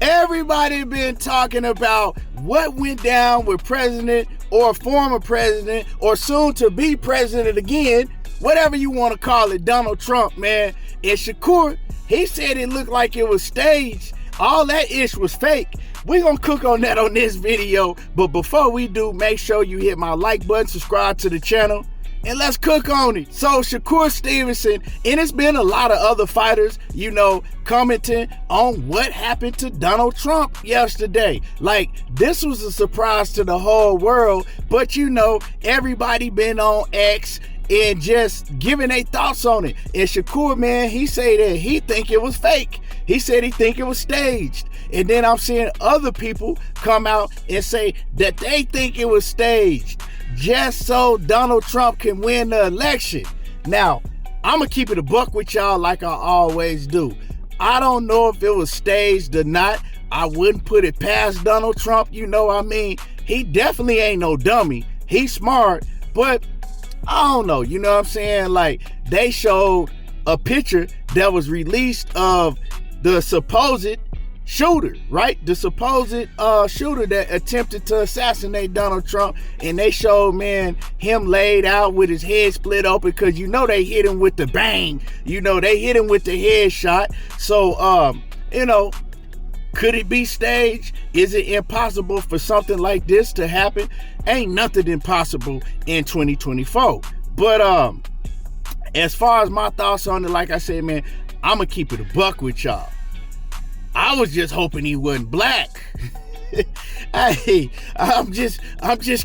Everybody been talking about what went down with president or former president or soon to be president again, whatever you want to call it, Donald Trump, man. And Shakur, he said it looked like it was staged. All that ish was fake. We're going to cook on that on this video. But before we do, make sure you hit my like button, subscribe to the channel, and let's cook on it. So Shakur Stevenson, and it's been a lot of other fighters, commenting on what happened to Donald Trump yesterday. Like, this was a surprise to the whole world, but everybody been on X and just giving their thoughts on it. And Shakur, man, he said that he think it was fake. He said he think it was staged. And then I'm seeing other people come out and say that they think it was staged just so Donald Trump can win the election. Now, I'm going to keep it a buck with y'all like I always do. I don't know if it was staged or not. I wouldn't put it past Donald Trump. He definitely ain't no dummy. He's smart, but I don't know. You know what I'm saying? Like, they showed a picture that was released of the supposed shooter, right? The supposed shooter that attempted to assassinate Donald Trump. And they showed, man, him laid out with his head split open because they hit him with the bang. They hit him with the headshot. So, could it be staged? Is it impossible for something like this to happen? Ain't nothing impossible in 2024. But as far as my thoughts on it, like I said, man, I'm going to keep it a buck with y'all. I was just hoping he wasn't black. Hey, I'm just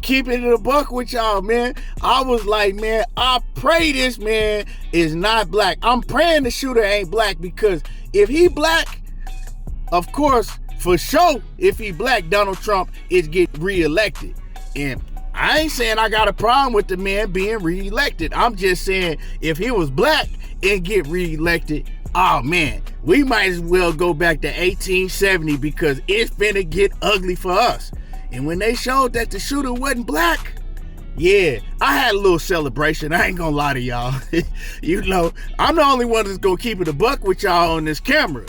keeping it a buck with y'all, man. I was like, man, I pray this man is not black. I'm praying the shooter ain't black, because if he black, of course, for sure, if he black, Donald Trump is getting reelected. And I ain't saying I got a problem with the man being reelected. I'm just saying if he was black and get reelected, oh man, we might as well go back to 1870, because it's finna get ugly for us. And when they showed that the shooter wasn't black, yeah, I had a little celebration. I ain't gonna lie to y'all. I'm the only one that's gonna keep it a buck with y'all on this camera.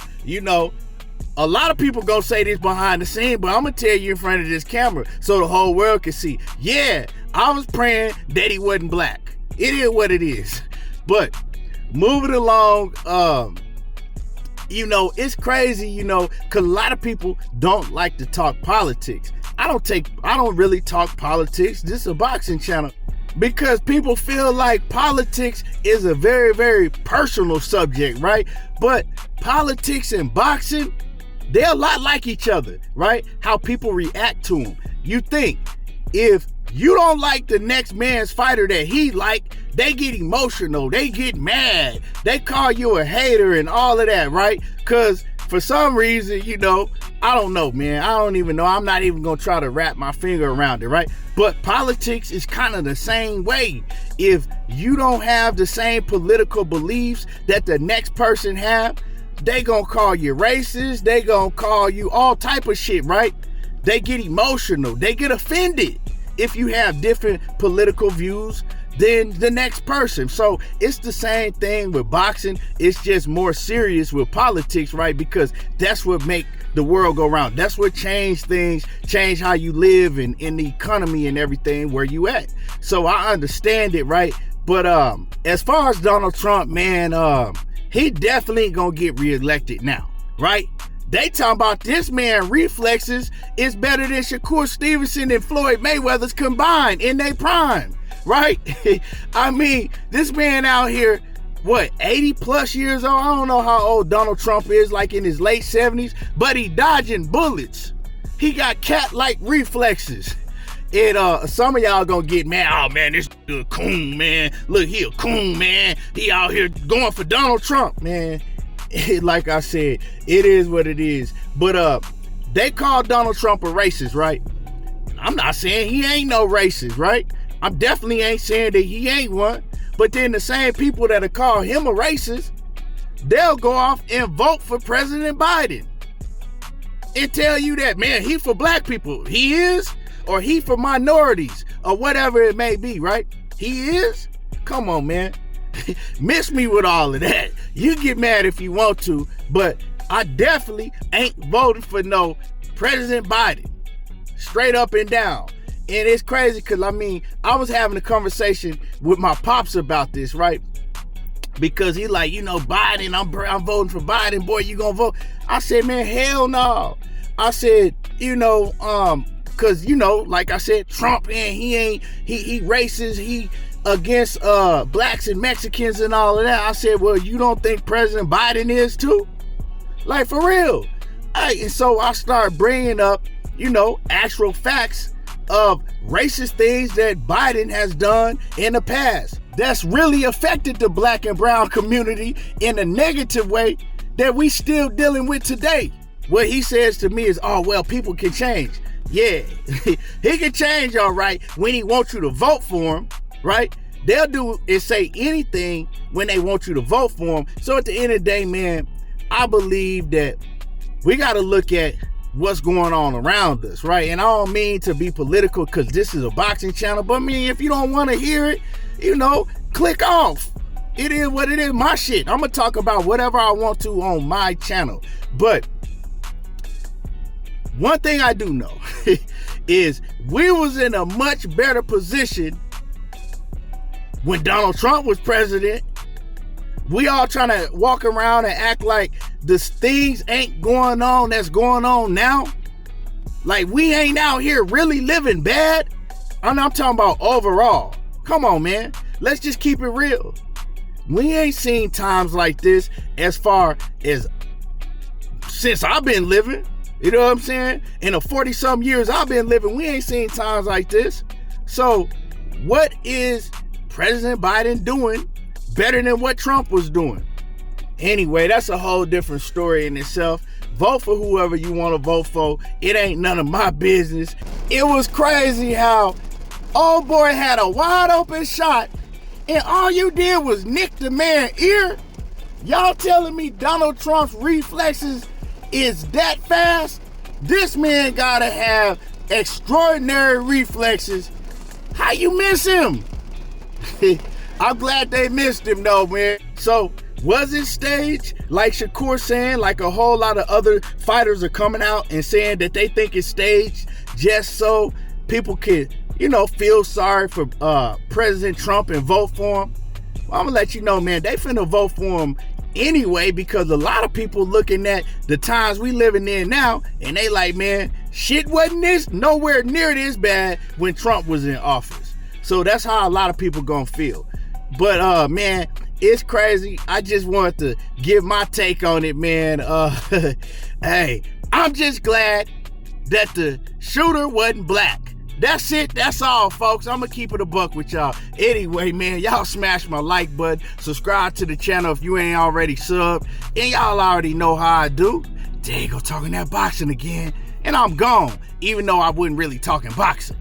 A lot of people gonna say this behind the scene, but I'm gonna tell you in front of this camera so the whole world can see. Yeah, I was praying that he wasn't black. It is what it is. But moving along, it's crazy, because a lot of people don't like to talk politics. I don't really talk politics. This is a boxing channel, because people feel like politics is a very, very personal subject, right? But politics and boxing, they're a lot like each other, right? How people react to them. You think if you don't like the next man's fighter that he like, they get emotional, they get mad, they call you a hater and all of that, right? Because for some reason, I don't know, man. I don't even know. I'm not even going to try to wrap my finger around it, right? But politics is kind of the same way. If you don't have the same political beliefs that the next person have, they gonna call you racist, they gonna call you all type of shit, right? They get emotional, they get offended if you have different political views than the next person. So it's the same thing with boxing. It's just more serious with politics, right? Because that's what make the world go round. That's what change things, change how you live and in the economy and everything where you at. So I understand it, right? But as far as Donald Trump, man, he definitely gonna get reelected now, right? They talking about this man reflexes is better than Shakur Stevenson and Floyd Mayweather's combined in their prime, right? I mean, this man out here, 80 plus years old? I don't know how old Donald Trump is, like in his late 70s, but he dodging bullets. He got cat-like reflexes. And some of y'all gonna get mad. Oh man, this a coon, man. Look, he a coon, man. He out here going for Donald Trump, man. Like I said, it is what it is. But they call Donald Trump a racist, right? I'm not saying he ain't no racist, right? I definitely ain't saying that he ain't one. But then the same people that call him a racist, they'll go off and vote for President Biden and tell you that, man, he for black people. He is. Or he for minorities, or whatever it may be, right? He is? Come on, man. Miss me with all of that. You get mad if you want to, but I definitely ain't voting for no President Biden. Straight up and down. And it's crazy because, I was having a conversation with my pops about this, right? Because he like, Biden, I'm voting for Biden. Boy, you gonna vote? I said, man, hell no. I said, because, like I said, Trump, and he racist. He against blacks and Mexicans and all of that. I said, well, you don't think President Biden is too? Like, for real. And so I started bringing up, actual facts of racist things that Biden has done in the past that's really affected the black and brown community in a negative way that we still dealing with today. What he says to me is, oh, well, people can change. Yeah, he can change, all right, when he wants you to vote for him, right? They'll do and say anything when they want you to vote for him. So at the end of the day, man, I believe that we got to look at what's going on around us, right? And I don't mean to be political because this is a boxing channel, but if you don't want to hear it, click off. It is what it is, my shit. I'm going to talk about whatever I want to on my channel. But one thing I do know is we was in a much better position when Donald Trump was president. We all trying to walk around and act like the things ain't going on that's going on now. Like, we ain't out here really living bad. I'm talking about overall. Come on, man. Let's just keep it real. We ain't seen times like this as far as since I've been living. You know what I'm saying? In the 40-something years I've been living, we ain't seen times like this. So what is President Biden doing better than what Trump was doing? Anyway, that's a whole different story in itself. Vote for whoever you want to vote for. It ain't none of my business. It was crazy how old boy had a wide open shot and all you did was nick the man's ear. Y'all telling me Donald Trump's reflexes is that fast? This man gotta have extraordinary reflexes. How you miss him? I'm glad they missed him though, man. So was it staged? Like Shakur saying, like a whole lot of other fighters are coming out and saying that they think it's staged just so people can, feel sorry for President Trump and vote for him. Well, I'm gonna let you know, man, they finna vote for him anyway, because a lot of people looking at the times we living in now and they like, man, shit wasn't nowhere near this bad when Trump was in office. So that's how a lot of people gonna feel. But man, it's crazy. I just wanted to give my take on it, man. Hey, I'm just glad that the shooter wasn't black. That's it. That's all, folks. I'm going to keep it a buck with y'all. Anyway, man, y'all smash my like button. Subscribe to the channel if you ain't already subbed. And y'all already know how I do. There you go, talking that boxing again. And I'm gone, even though I wasn't really talking boxing.